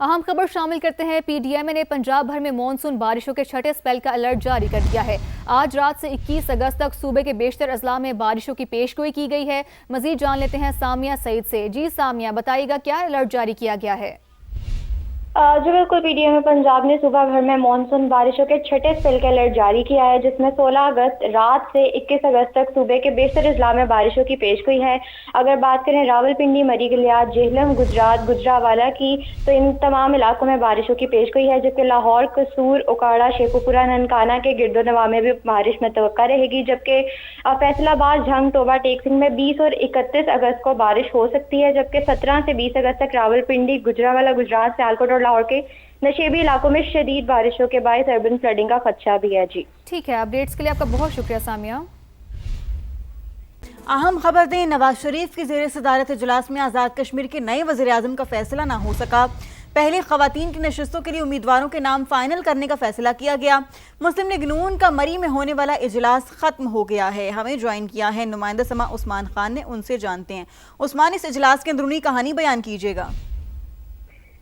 अहम खबर शामिल करते हैं। PDMA ने पंजाब भर में मॉनसून बारिशों के छठे स्पेल का अलर्ट जारी कर दिया है। आज रात से 21 अगस्त तक सूबे के बेशतर अजला में बारिशों की पेशगोई की गई है। मजीद जान लेते हैं सामिया सईद से। जी सामिया, बताइएगा क्या अलर्ट जारी किया गया है? जी बिल्कुल, PDMA पंजाब ने सुबह भर में मानसून बारिशों के छठे स्पेल का अलर्ट जारी किया है, जिसमें 16 अगस्त रात से 21 अगस्त तक सूबे के बेशतर अजला में बारिशों की पेशगोई है। अगर बात करें रावलपिंडी, मरी गलियात, जेहलम, गुजरात, गुजरावाला की, तो इन तमाम इलाकों में बारिशों की पेशगोई है, जबकि लाहौर, कसूर, उकाड़ा, शेखुपुरा, ननकाना के गिरदो नवा में भी बारिश मुतवक्का रहेगी। जबकि फैसलाबाद, झंग, टोबा, टेक सिंह में 20 और 31 अगस्त को बारिश हो सकती है, जबकि 17 से 20 अगस्त तक रावलपिंडी, गुजरावाला, गुजरात, सियालकोट और लाहौर के नशेबी इलाकों में शदीद बारिशों के बायस अर्बन फ्लडिंग का खदशा भी है। जी ठीक है, अपडेट्स के लिए आपका बहुत शुक्रिया सामिया। अहम खबर दें, नवाज शरीफ की ज़ेर सदारत इजलास में आज़ाद कश्मीर के नए वज़ीर आज़म का फैसला ना हो सका। पहले ख़वातीन की नशस्तों के लिए उम्मीदवारों के नाम फाइनल करने का फैसला किया गया। मुस्लिम लीग नून का मरी में होने वाला इजलास ख़त्म हो गया है। हमें ज्वाइन किया है नुमाइंदा समा उस्मान खान ने, उनसे जानते हैं। उस्मान, इस इजलास की अंदरूनी कहानी बयान कीजिएगा।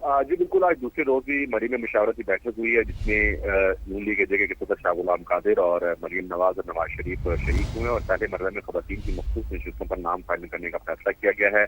जी बिल्कुल, आज दूसरे रोज भी मरी में मुशावरती बैठक हुई है, जिसमें नून लीग जगह के सदर शाह गुलाम कादिर और मरियम नवाज और नवाज शरीफ शरीक हुए और पहले मरहले में खवातीन की मखसूस नशस्तों पर नाम फाइनल करने का फैसला किया गया है।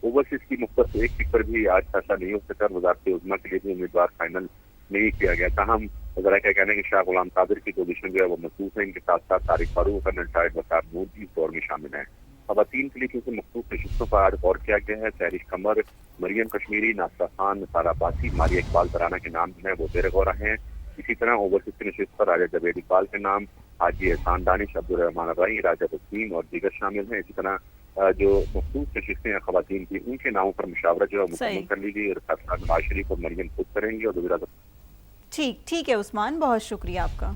ओवरसीज की मुख्तलिफ एक सीट पर भी आज फैसला नहीं हो सका। वजारत उज़्मा के लिए भी उम्मीदवार फाइनल नहीं किया गया। ताहम वज़रा का कहना है कि शाह गुलाम कादिर की पोजीशन जो है वो मखसूस है। इनके साथ साथ तारिक फारूक और नटायड वकार नूर भी इस दौर में शामिल है। खवातीन के लिए क्योंकि मखसूस नशस्तों पर आज गौर किया गया है। तहरीश कमर, मरियम कश्मीरी, नासरा खान, निसार अब्बासी, मारिया इकबाल तराना के नाम जो है वो जेर गौर हैं। इसी तरह ओवरसीज की नशस्त पर राजा जवेद इकबाल के नाम, हाजी एहसान दानिश, अब्दुल रहमान अबाई, राजा तस्लीम और दीगर शामिल हैं। इसी तरह जो मखसूस नशस्तें हैं खवातीन की, उनके नामों पर मुशावरत जो है मुकम्मल कर ली गई और फैसला नवाज शरीफ और मरियम खुद करेंगे और वज़ीर आज़म। ठीक है उस्मान, बहुत शुक्रिया आपका।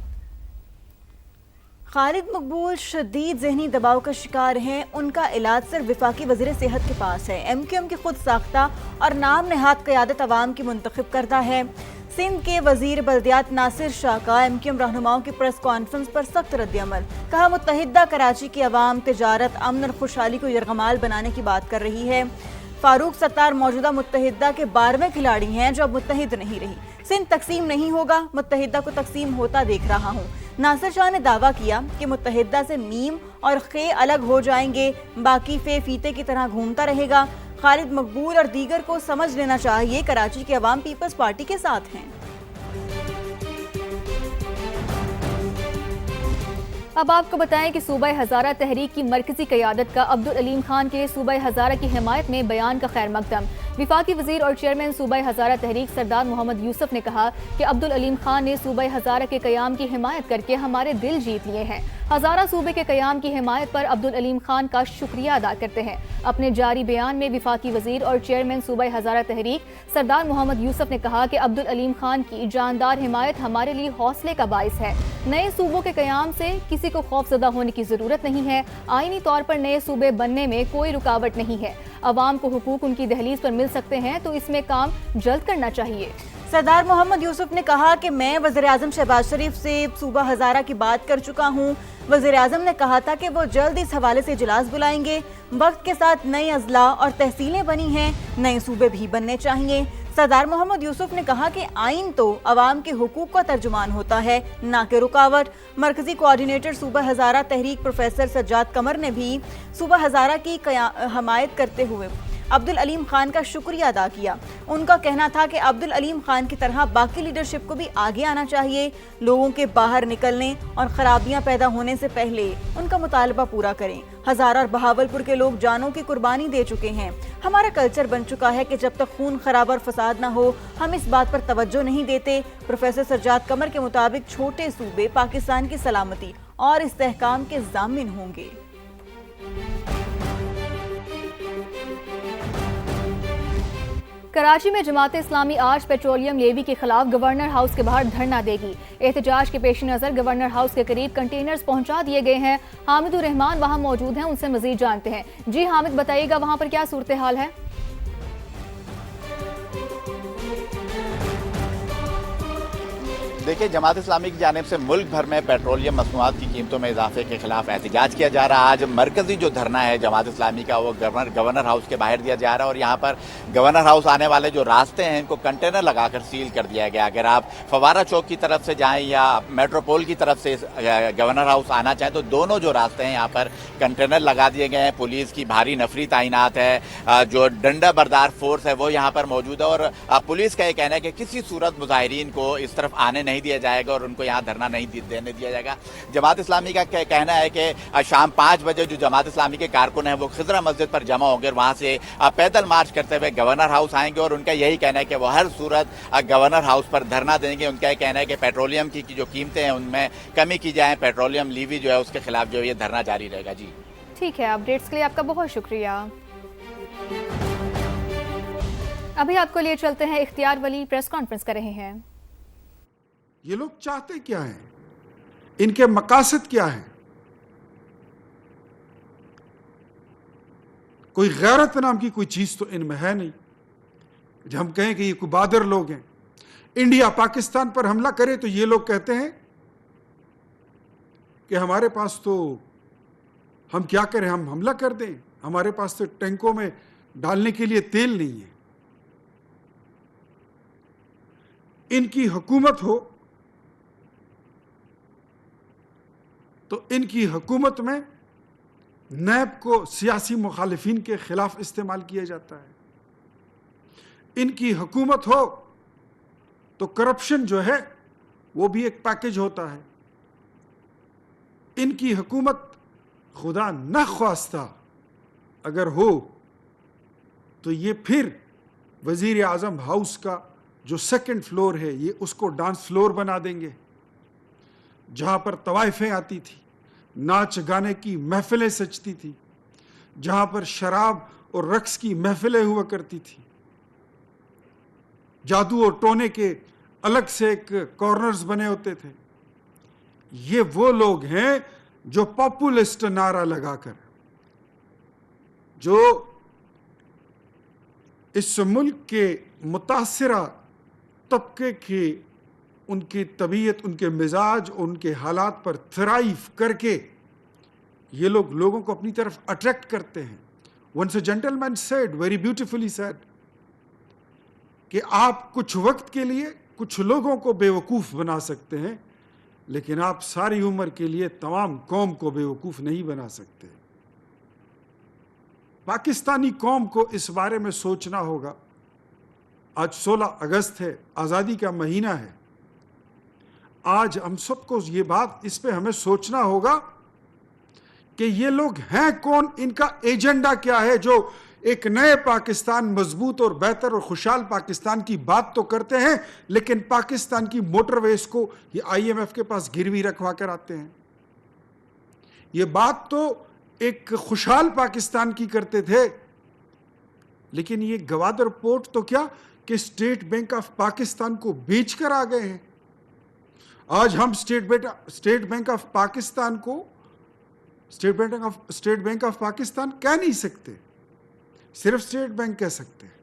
खालिद मकबूल शदीद ज़हनी दबाव का शिकार हैं। उनका इलाज सिर्फ वफाकी वज़ीर सेहत के पास है। MQM की खुद साख्ता और नाम नहाद क़यादत अवाम की मुंतखब करता है। सिंध के वज़ीर बल्दियात नासिर शाह का MQM रहनुमाओं की प्रेस कॉन्फ्रेंस पर सख्त रद्द-ए-अमल। कहा, मुत्तहिदा कराची की अवाम तिजारत, अमन और खुशहाली को यरगमाल बनाने की बात कर रही है। फारूक सत्तार मौजूदा मुत्तहिदा के 12वें खिलाड़ी हैं जो अब मुत्तहिद नहीं रही। सिंध तकसीम नहीं होगा, मुत्तहिदा को तकसीम होता देख रहा हूँ। नासिर शाह ने दावा किया कि मुत्तहिदा से मीम और खे अलग हो जाएंगे, बाकी फे फीते की तरह घूमता रहेगा। खालिद मकबूल और दीगर को समझ लेना चाहिए कराची के अवाम पीपल्स पार्टी के साथ हैं। अब आपको बताएं कि सूबा हज़ारा तहरीक की मरकजी क़यादत का अब्दुल अलीम खान के सूबा हज़ारा की हिमायत में बयान का खैर मकदम। विफाकी वज़ीर और चेयरमैन सूबा हज़ारा तहरीक सरदार मोहम्मद यूसुफ ने कहा कि अब्दुल अलीम खान ने सूबा हज़ारा के क़याम की हिमायत करके हमारे दिल जीत लिए हैं। हज़ारा सूबे के क़याम की हिमायत पर अब्दुल अलीम खान का शुक्रिया अदा करते हैं। अपने जारी बयान में विफाकी वज़ीर और चेयरमैन सूबा हज़ारा तहरीक सरदार मोहम्मद यूसुफ ने कहा कि अब्दुल अलीम खान की जानदार हिमायत हमारे लिए हौसले का बाइस है। नए सूबों के क़याम से किसी को खौफज़दा होने की ज़रूरत नहीं है। आईनी तौर पर नए सूबे बनने में कोई रुकावट नहीं है। अवाम को हुकूक उनकी दहलीज पर मिल सकते हैं, तो इसमें काम जल्द करना चाहिए। सरदार मोहम्मद यूसुफ ने कहा कि मैं वज़ीर आज़म शहबाज शरीफ से सूबा हज़ारा की बात कर चुका हूँ। वज़ीर आज़म ने कहा था कि वो जल्द इस हवाले से इजलास बुलाएंगे। वक्त के साथ नए अजला और तहसीलें बनी हैं, नए सूबे भी बनने चाहिए। सरदार मोहम्मद यूसुफ ने कहा कि आइन तो अवाम के हुकूक का तर्जुमान होता है, ना कि रुकावट। मरकजी कोऑर्डिनेटर सूबा हज़ारा तहरीक प्रोफेसर सज्जाद कमर ने भी सूबा हज़ारा की हमायत करते हुए अब्दुल अलीम खान का शुक्रिया अदा किया। उनका कहना था कि अब्दुल अलीम खान की तरह बाकी लीडरशिप को भी आगे आना चाहिए। लोगों के बाहर निकलने और खराबियां पैदा होने से पहले उनका मुतालबा पूरा करें। हज़ारा और बहावलपुर के लोग जानों की कुर्बानी दे चुके हैं। हमारा कल्चर बन चुका है कि जब तक खून खराब और फसाद ना हो हम इस बात पर तवज्जो नहीं देते। प्रोफेसर सज्जाद कमर के मुताबिक छोटे सूबे पाकिस्तान की सलामती और इस्तेहकाम के ज़ामिन होंगे। कराची में जमात इस्लामी आज पेट्रोलियम लेवी के खिलाफ गवर्नर हाउस के बाहर धरना देगी। एहतजाज के पेश नज़र गवर्नर हाउस के करीब कंटेनर्स पहुंचा दिए गए हैं। हामिदुर रहमान वहां मौजूद हैं, उनसे मजीद जानते हैं। जी हामिद, बताइएगा वहां पर क्या सूरत हाल है? देखिए, जमात इस्लामी की जानिब से मुल्क भर में पेट्रोलियम मसनूआत की कीमतों में इजाफे के खिलाफ एहतजाज किया जा रहा है। आज मरकजी जो धरना है जमात इस्लामी का वो गवर्नर हाउस के बाहर दिया जा रहा है और यहाँ पर गवर्नर हाउस आने वाले जो रास्ते हैं इनको कंटेनर लगाकर सील कर दिया गया। अगर आप फवारा चौक की तरफ से जाएं या मेट्रोपोल की तरफ से गवर्नर हाउस आना चाहें तो दोनों जो रास्ते हैं यहाँ पर कंटेनर लगा दिए गए हैं। पुलिस की भारी नफरी तैनात है, जो डंडा बरदार फोर्स है वो यहाँ पर मौजूद है और पुलिस का ये कहना है कि किसी सूरत मुजाहिरीन को इस तरफ आने नहीं दिया जाएगा और उनको यहाँ धरना नहीं देने दिया जाएगा। जमात इस्लामी का कहना है कि शाम 5 बजे जो जमात इस्लामी के कारकुन हैं वो खिजरा मस्जिद पर जमा होंगे, वहाँ से पैदल मार्च करते हुए गवर्नर हाउस आएंगे और उनका यही कहना है कि वो हर सूरत गवर्नर हाउस पर धरना देंगे। उनका ये कहना है कि पेट्रोलियम की जो कीमतें हैं उनमें कमी की जाए, पेट्रोलियम लीवी जो है उसके खिलाफ जो ये धरना जारी रहेगा। जी ठीक है, अपडेट्स के लिए आपका बहुत शुक्रिया। अभी आपको लिए चलते हैं, इख्तियार वली प्रेस कॉन्फ्रेंस कर रहे हैं। ये लोग चाहते क्या हैं, इनके मकासद क्या हैं? कोई गैरत नाम की कोई चीज तो इनमें है नहीं। जब हम कहें कि ये कोई बहादुर लोग हैं, इंडिया पाकिस्तान पर हमला करे तो ये लोग कहते हैं कि हमारे पास तो हम क्या करें, हम हमला कर दें, हमारे पास तो टैंकों में डालने के लिए तेल नहीं है। इनकी हुकूमत हो तो इनकी हुकूमत में नैब को सियासी मुखालिफिन के खिलाफ इस्तेमाल किया जाता है। इनकी हुकूमत हो तो करप्शन जो है वो भी एक पैकेज होता है। इनकी हुकूमत खुदा न ख्वास्ता अगर हो तो ये फिर वजीर आज़म हाउस का जो सेकंड फ्लोर है ये उसको डांस फ्लोर बना देंगे, जहां पर तवाइफें आती थी, नाच गाने की महफिलें सजती थी, जहां पर शराब और रक्स की महफिलें हुआ करती थी। जादू और टोने के अलग से एक कॉर्नर्स बने होते थे। ये वो लोग हैं जो पॉपुलिस्ट नारा लगाकर, जो इस मुल्क के मुतासिरा तबके की उनकी तबीयत, उनके मिजाज, उनके हालात पर थ्राइव करके ये लोग लोगों को अपनी तरफ अट्रैक्ट करते हैं। Once a gentleman said, very beautifully said, कि आप कुछ वक्त के लिए कुछ लोगों को बेवकूफ़ बना सकते हैं, लेकिन आप सारी उम्र के लिए तमाम कौम को बेवकूफ़ नहीं बना सकते। पाकिस्तानी कौम को इस बारे में सोचना होगा। आज 16 अगस्त है, आज़ादी का महीना है। आज हम सबको ये बात, इस पे हमें सोचना होगा कि ये लोग हैं कौन, इनका एजेंडा क्या है, जो एक नए पाकिस्तान, मजबूत और बेहतर और खुशहाल पाकिस्तान की बात तो करते हैं, लेकिन पाकिस्तान की मोटरवेज को ये IMF के पास गिरवी रखवा कर आते हैं। ये बात तो एक खुशहाल पाकिस्तान की करते थे, लेकिन ये गवादर पोर्ट तो क्या कि स्टेट बैंक ऑफ पाकिस्तान को बेच कर आ गए हैं। आज हम स्टेट बैंक ऑफ पाकिस्तान को स्टेट बैंक ऑफ पाकिस्तान कह नहीं सकते, सिर्फ स्टेट बैंक कह सकते हैं,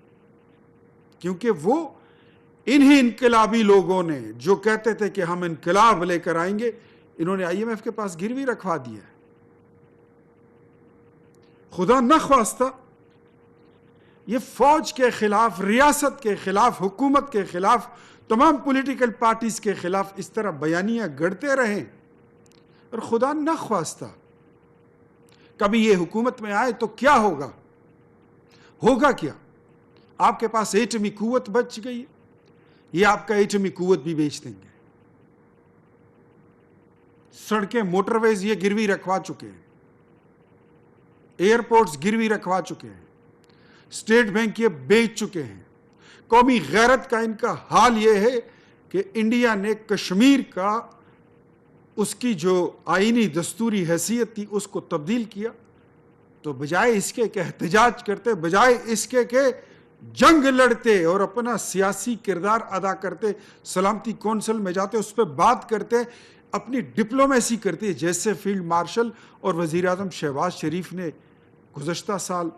क्योंकि वो इन्हीं इनकलाबी लोगों ने जो कहते थे कि हम इनकलाब लेकर आएंगे, इन्होंने IMF के पास गिरवी रखवा दिया है। खुदा न ख्वास्ता ये फौज के खिलाफ, रियासत के खिलाफ, हुकूमत के खिलाफ, तमाम पॉलिटिकल पार्टीज के खिलाफ इस तरह बयानियां गढ़ते रहें, और खुदा न ख्वास्ता कभी ये हुकूमत में आए तो क्या होगा? होगा क्या? आपके पास एटमी कुव्वत बच गई है, ये आपका एटमी कुव्वत भी बेच देंगे। सड़कें, मोटरवेज ये गिरवी रखवा चुके हैं, एयरपोर्ट्स गिरवी रखवा चुके हैं, स्टेट बैंक ये बेच चुके हैं। कौमी गैरत का इनका हाल ये है कि इंडिया ने कश्मीर का उसकी जो आईनी दस्तूरी हैसियत थी उसको तब्दील किया, तो बजाय इसके कि एहतजाज करते, बजाय इसके कि जंग लड़ते और अपना सियासी किरदार अदा करते, सलामती कौंसिल में जाते, उस पर बात करते, अपनी डिप्लोमेसी करते, जैसे फील्ड मार्शल और वज़ीर आज़म शहबाज शरीफ ने गुज़श्ता साल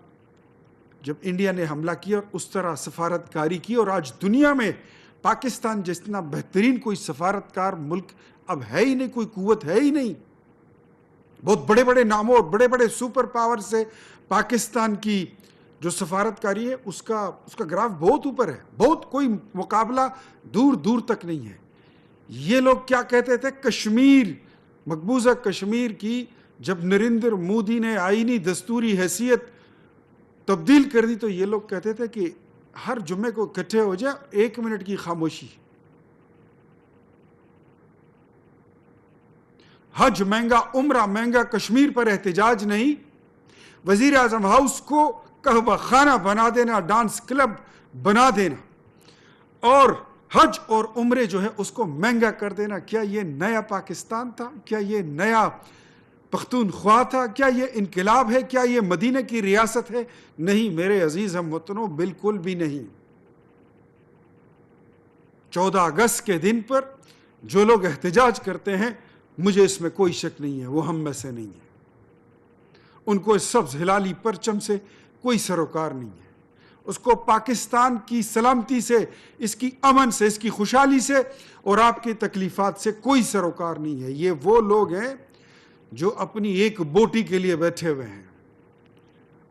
जब इंडिया ने हमला किया और उस तरह सफारतकारी की, और आज दुनिया में पाकिस्तान जितना बेहतरीन कोई सफारतकार मुल्क अब है ही नहीं, कोई कुव्वत है ही नहीं। बहुत बड़े बड़े नामों और बड़े बड़े सुपर पावर से पाकिस्तान की जो सफारतकारी है उसका ग्राफ बहुत ऊपर है, बहुत कोई मुकाबला दूर दूर तक नहीं है। ये लोग क्या कहते थे, कश्मीर, मकबूजा कश्मीर की जब नरेंद्र मोदी ने आईनी दस्तूरी हैसियत तब्दील कर दी तो ये लोग कहते थे कि हर जुम्मे को इकट्ठे हो जाए, 1 मिनट की खामोशी। हज महंगा, उम्रा महंगा, कश्मीर पर एहतजाज नहीं, वजीर आजम हाउस को कहवा खाना बना देना, डांस क्लब बना देना और हज और उम्रे जो है उसको महंगा कर देना। क्या ये नया पाकिस्तान था? क्या ये नया पख्तूनख्वा था? क्या ये इनकलाब है? क्या ये मदीने की रियासत है? नहीं मेरे अजीज हम वतनों, बिल्कुल भी नहीं। 14 अगस्त के दिन पर जो लोग एहतजाज करते हैं, मुझे इसमें कोई शक नहीं है वो हम में से नहीं है। उनको इस सब्ज हिलाली परचम से कोई सरोकार नहीं है, उसको पाकिस्तान की सलामती से, इसकी अमन से, इसकी खुशहाली से और आपकी तकलीफात से कोई सरोकार नहीं है। ये वो लोग हैं जो अपनी एक बोटी के लिए बैठे हुए हैं,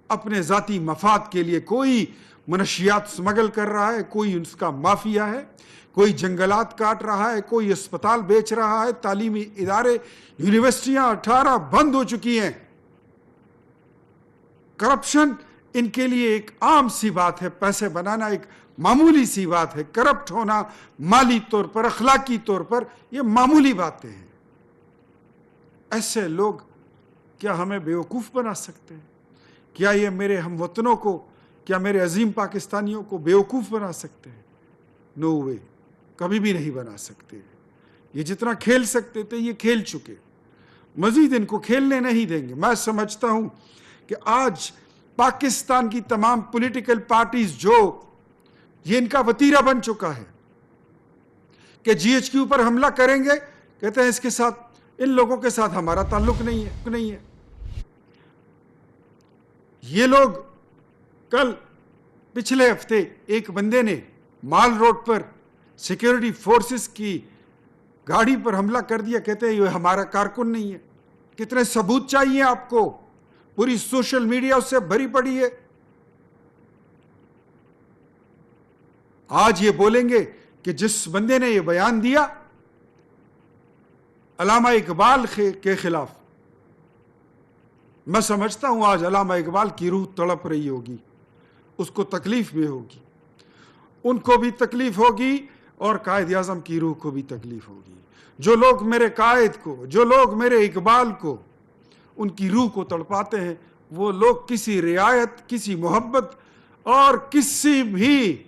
अपने ज़ाती मफाद के लिए। कोई मनशियात स्मगल कर रहा है, कोई उसका माफिया है, कोई जंगलात काट रहा है, कोई अस्पताल बेच रहा है, तालीमी इदारे, यूनिवर्सिटियां 18 बंद हो चुकी हैं। करप्शन इनके लिए एक आम सी बात है, पैसे बनाना एक मामूली सी बात है, करप्ट होना माली तौर पर, अखलाकी तौर पर ये मामूली बातें हैं। ऐसे लोग क्या हमें बेवकूफ़ बना सकते हैं? क्या ये मेरे हमवतनों को, क्या मेरे अजीम पाकिस्तानियों को बेवकूफ़ बना सकते हैं? नो वे, कभी भी नहीं बना सकते। ये जितना खेल सकते थे ये खेल चुके, मजीद इनको खेलने नहीं देंगे। मैं समझता हूँ कि आज पाकिस्तान की तमाम पॉलिटिकल पार्टीज जो ये इनका वतीरा बन चुका है कि GHQ पर हमला करेंगे, कहते हैं इसके साथ, इन लोगों के साथ हमारा ताल्लुक नहीं है। ये लोग कल पिछले हफ्ते एक बंदे ने माल रोड पर सिक्योरिटी फोर्सेस की गाड़ी पर हमला कर दिया, कहते हैं ये हमारा कारकुन नहीं है। कितने सबूत चाहिए आपको? पूरी सोशल मीडिया उससे भरी पड़ी है। आज ये बोलेंगे कि जिस बंदे ने ये बयान दिया अल्लामा इकबाल के खिलाफ, मैं समझता हूं आज अल्लामा इकबाल की रूह तड़प रही होगी, उसको तकलीफ भी होगी, उनको भी तकलीफ होगी और कायद आज़म की रूह को भी तकलीफ होगी। जो लोग मेरे कायद को, जो लोग मेरे इकबाल को, उनकी रूह को तड़पाते हैं, वो लोग किसी रियायत, किसी मोहब्बत और किसी भी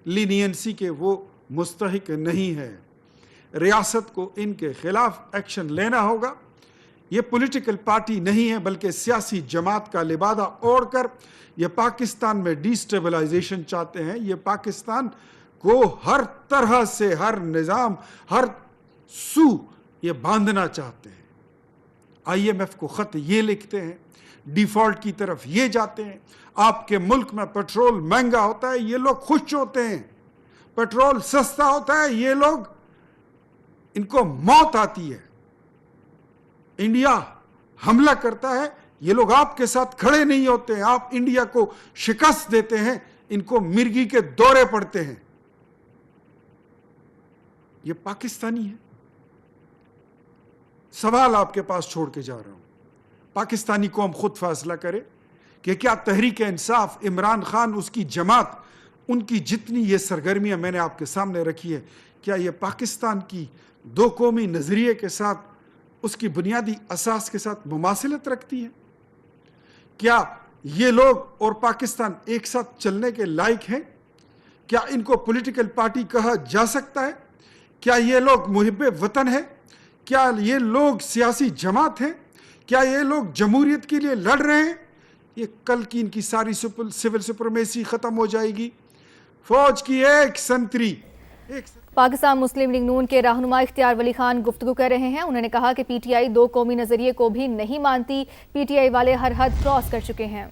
लीनियंसी के वो मुस्तहिक नहीं है। रियासत को इनके खिलाफ एक्शन लेना होगा। ये पॉलिटिकल पार्टी नहीं है बल्कि सियासी जमात का लिबादा ओढ़कर ये पाकिस्तान में डिस्टेबलाइजेशन चाहते हैं। ये पाकिस्तान को हर तरह से, हर निज़ाम, हर सू ये बांधना चाहते हैं। IMF को ख़त ये लिखते हैं, डिफ़ॉल्ट की तरफ ये जाते हैं। आपके मुल्क में पेट्रोल महंगा होता है, ये लोग खुश होते हैं। पेट्रोल सस्ता होता है, ये लोग, इनको मौत आती है। इंडिया हमला करता है, ये लोग आपके साथ खड़े नहीं होते हैं। आप इंडिया को शिकस्त देते हैं, इनको मिर्गी के दौरे पड़ते हैं। ये पाकिस्तानी है। सवाल आपके पास छोड़ के जा रहा हूं, पाकिस्तानी कौम खुद फैसला करे कि क्या तहरीक इंसाफ, इमरान खान, उसकी जमात, उनकी जितनी ये सरगर्मियां मैंने आपके सामने रखी है, क्या ये पाकिस्तान की दो कौमी नजरिए के साथ, उसकी बुनियादी असास के साथ मुमासिलत रखती है? क्या ये लोग और पाकिस्तान एक साथ चलने के लायक हैं? क्या इनको पॉलिटिकल पार्टी कहा जा सकता है? क्या ये लोग मुहिब्बे वतन है? क्या ये लोग सियासी जमात हैं? क्या ये लोग जमहूरियत के लिए लड़ रहे हैं? ये कल की इनकी सारी सिविल सुप्रीमेसी ख़त्म हो जाएगी। फौज की एक संतरी पाकिस्तान मुस्लिम लीग नून के रहनुमा इख्तियार वली खान गुफ्तगू कर रहे हैं। उन्होंने कहा कि PTI दो कौमी नज़रिए को भी नहीं मानती। PTI वाले हर हद क्रॉस कर चुके हैं।